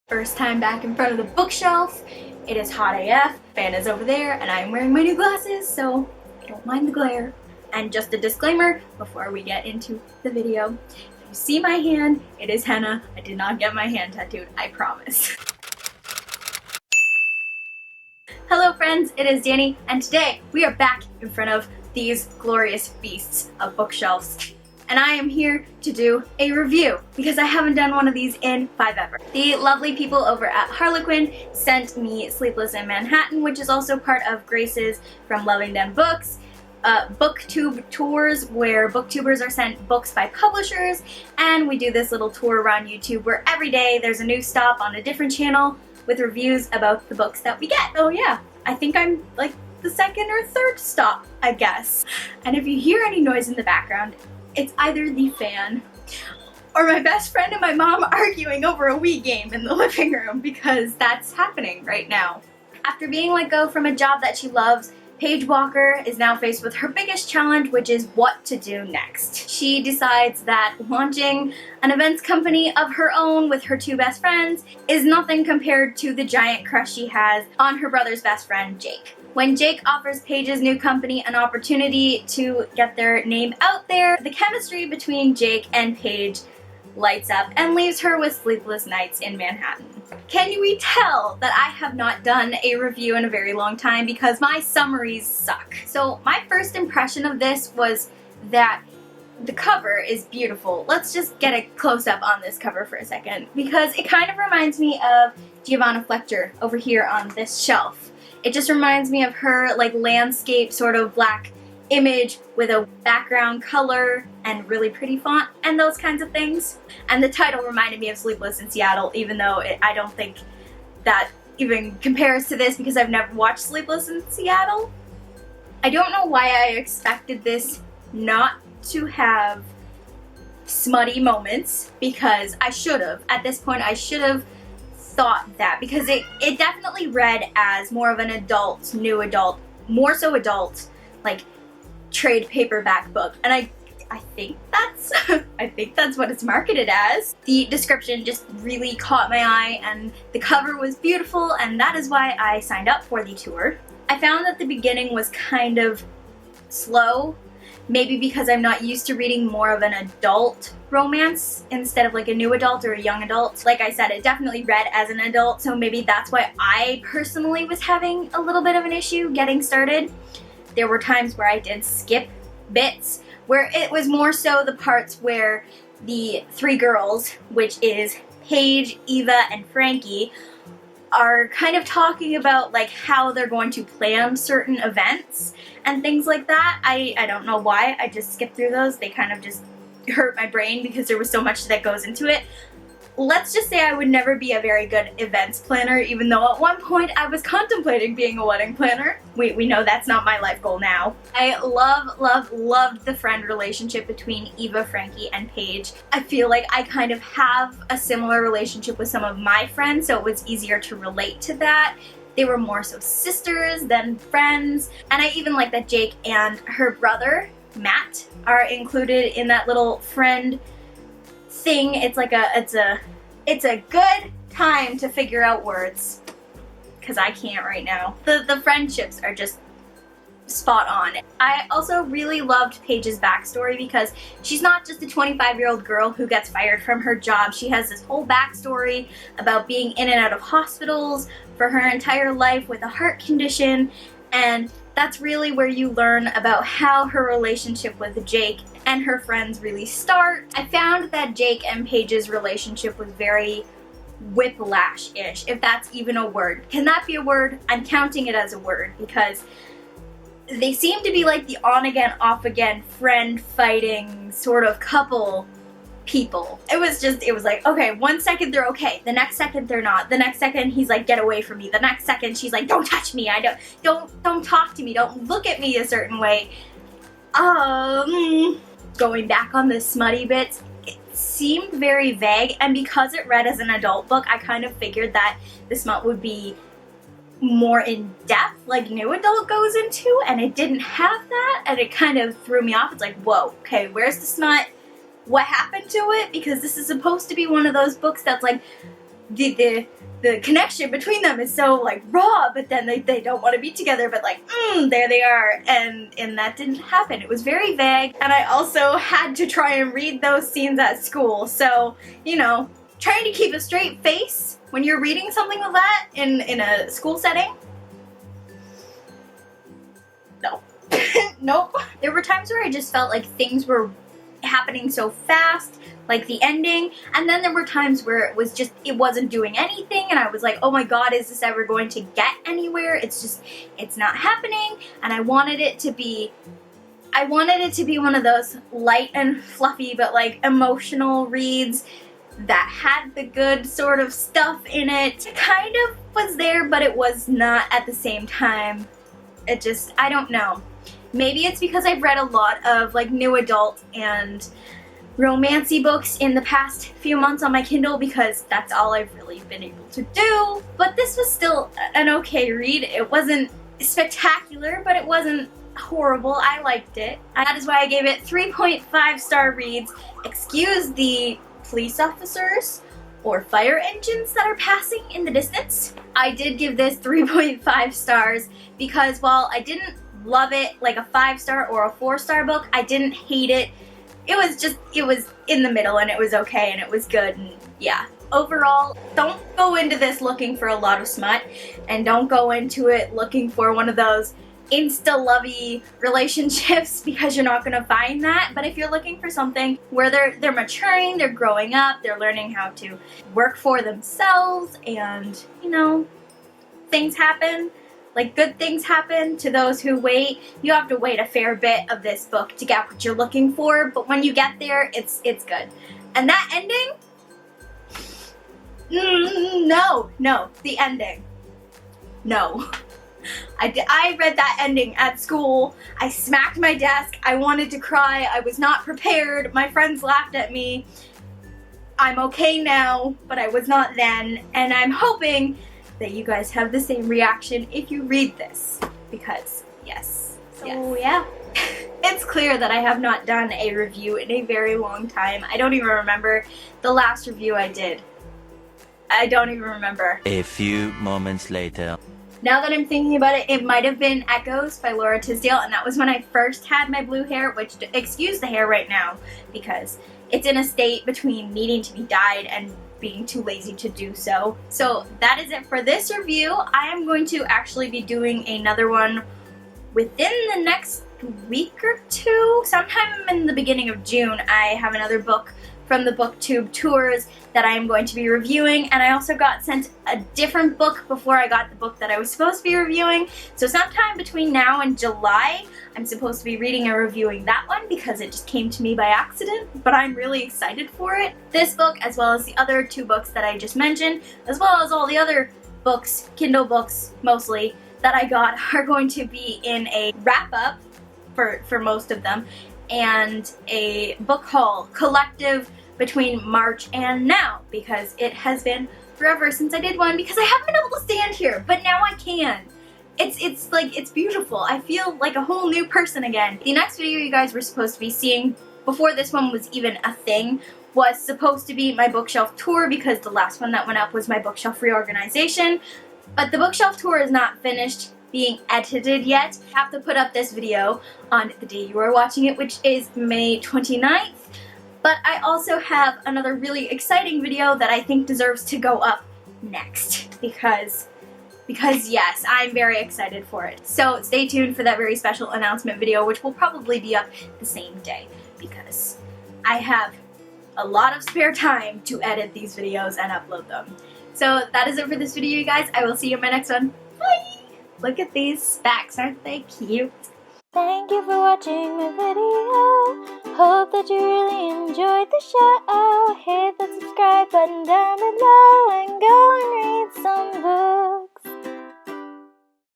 First time back in front of the bookshelf. It is hot AF, fan is over there, and I am wearing my new glasses, so don't mind the glare. And just a disclaimer before we get into the video. If you see my hand, it is henna. I did not get my hand tattooed, I promise. Hello friends, it is Danny, and today we are back in front of these glorious feasts of bookshelves. And I am here to do a review because I haven't done one of these in forever. The lovely people over at Harlequin sent me Sleepless in Manhattan, which is also part of Grace's from Loving Them Books. Booktube Tours, where booktubers are sent books by publishers, and we do this little tour around YouTube where every day there's a new stop on a different channel with reviews about the books that we get. Oh yeah, I think I'm like the second or third stop, I guess. And if you hear any noise in the background, it's either the fan or my best friend and my mom arguing over a Wii game in the living room, because that's happening right now. After being let go from a job that she loves, Paige Walker is now faced with her biggest challenge, which is what to do next. She decides that launching an events company of her own with her two best friends is nothing compared to the giant crush she has on her brother's best friend, Jake. When Jake offers Paige's new company an opportunity to get their name out there, the chemistry between Jake and Paige lights up and leaves her with sleepless nights in Manhattan. Can we tell that I have not done a review in a very long time because my summaries suck? So my first impression of this was that the cover is beautiful. Let's just get a close-up on this cover for a second, because it kind of reminds me of Giovanna Fletcher over here on this shelf. It just reminds me of her like landscape sort of black image with a background color and really pretty font and those kinds of things. And the title reminded me of Sleepless in Seattle, even though I don't think that even compares to this because I've never watched Sleepless in Seattle. I don't know why I expected this not to have smutty moments, because I should have. At this point I should have thought that, because it definitely read as more of an adult, new adult, more so adult, like trade paperback book, and I think that's I think that's what it's marketed as. The description just really caught my eye, and the cover was beautiful, and that is why I signed up for the tour. I found that the beginning was kind of slow, maybe because I'm not used to reading more of an adult romance instead of like a new adult or a young adult. Like I said, it definitely read as an adult, so maybe that's why I personally was having a little bit of an issue getting started. There were times where I did skip bits, where it was more so the parts where the three girls, which is Paige, Eva, and Frankie, are kind of talking about like how they're going to plan certain events and things like that. I don't know why, I just skipped through those. They kind of just hurt my brain because there was so much that goes into it. Let's just say I would never be a very good events planner, even though at one point I was contemplating being a wedding planner. We know that's not my life goal now. I loved the friend relationship between Eva, Frankie, and Paige. I feel like I kind of have a similar relationship with some of my friends, so it was easier to relate to that. They were more so sisters than friends, and I even like that Jake and her brother, Matt, are included in that little friend thing. It's like it's a good time to figure out words, because I can't right now. The friendships are just spot on. I also really loved Paige's backstory, because she's not just a 25-year-old girl who gets fired from her job. She has this whole backstory about being in and out of hospitals for her entire life with a heart condition, and that's really where you learn about how her relationship with Jake and her friends really start. I found that Jake and Paige's relationship was very whiplash-ish, if that's even a word. Can that be a word? I'm counting it as a word, because they seem to be like the on-again, off-again, friend-fighting sort of couple people. It was like, okay, one second they're okay, the next second they're not, the next second he's like, get away from me, the next second she's like, don't touch me, don't talk to me, don't look at me a certain way. Going back on the smutty bits, it seemed very vague, and because it read as an adult book, I kind of figured that the smut would be more in depth, like new adult goes into, and it didn't have that, and it kind of threw me off. It's like, whoa, okay, where's the smut? What happened to it? Because this is supposed to be one of those books that's like the connection between them is so like raw, but then they don't want to be together, but like there they are, and that didn't happen. It was very vague, and I also had to try and read those scenes at school, so you know, trying to keep a straight face when you're reading something like that in a school setting, no. Nope. There were times where I just felt like things were happening so fast, like the ending, and then there were times where it wasn't doing anything, and I was like, oh my god, is this ever going to get anywhere? It's not happening, and I wanted it to be one of those light and fluffy but like emotional reads that had the good sort of stuff in it. It kind of was there, but it was not at the same time. I don't know. Maybe it's because I've read a lot of like new adult and romancy books in the past few months on my Kindle, because that's all I've really been able to do. But this was still an okay read. It wasn't spectacular, but it wasn't horrible. I liked it. And that is why I gave it 3.5 star reads. Excuse the police officers or fire engines that are passing in the distance. I did give this 3.5 stars because while I didn't love it like a 5-star or a 4-star book, I didn't hate it. It was in the middle, and it was okay, and it was good, and yeah. Overall, don't go into this looking for a lot of smut, and don't go into it looking for one of those insta-lovey relationships, because you're not gonna find that. But if you're looking for something where they're maturing, they're growing up, they're learning how to work for themselves, and you know, things happen. Like, good things happen to those who wait. You have to wait a fair bit of this book to get what you're looking for, but when you get there, it's good. And that ending? No, the ending. No. I read that ending at school. I smacked my desk. I wanted to cry. I was not prepared. My friends laughed at me. I'm okay now, but I was not then, and I'm hoping that you guys have the same reaction if you read this, because yes. So yeah. It's clear that I have not done a review in a very long time. I don't even remember the last review I did. I don't even remember. A few moments later. Now that I'm thinking about it, it might have been Echoes by Laura Tisdale, and that was when I first had my blue hair, which, excuse the hair right now, because it's in a state between needing to be dyed and being too lazy to do so. So that is it for this review. I am going to actually be doing another one within the next week or two. Sometime in the beginning of June, I have another book from the Booktube Tours that I am going to be reviewing, and I also got sent a different book before I got the book that I was supposed to be reviewing. So sometime between now and July, I'm supposed to be reading and reviewing that one because it just came to me by accident, but I'm really excited for it. This book, as well as the other 2 books that I just mentioned, as well as all the other books, Kindle books mostly, that I got, are going to be in a wrap-up for most of them, and a book haul collective between March and now, because it has been forever since I did one, because I haven't been able to stand here, but now I can. It's beautiful. I feel like a whole new person again. The next video you guys were supposed to be seeing, before this one was even a thing, was supposed to be my bookshelf tour, because the last one that went up was my bookshelf reorganization, but the bookshelf tour is not finished being edited yet. I have to put up this video on the day you are watching it, which is May 29th. But I also have another really exciting video that I think deserves to go up next, because yes, I'm very excited for it. So stay tuned for that very special announcement video, which will probably be up the same day, because I have a lot of spare time to edit these videos and upload them. So that is it for this video, you guys. I will see you in my next one. Bye! Look at these specs, aren't they cute? Thank you for watching my video. Hope that you really enjoyed the show. Hit the subscribe button down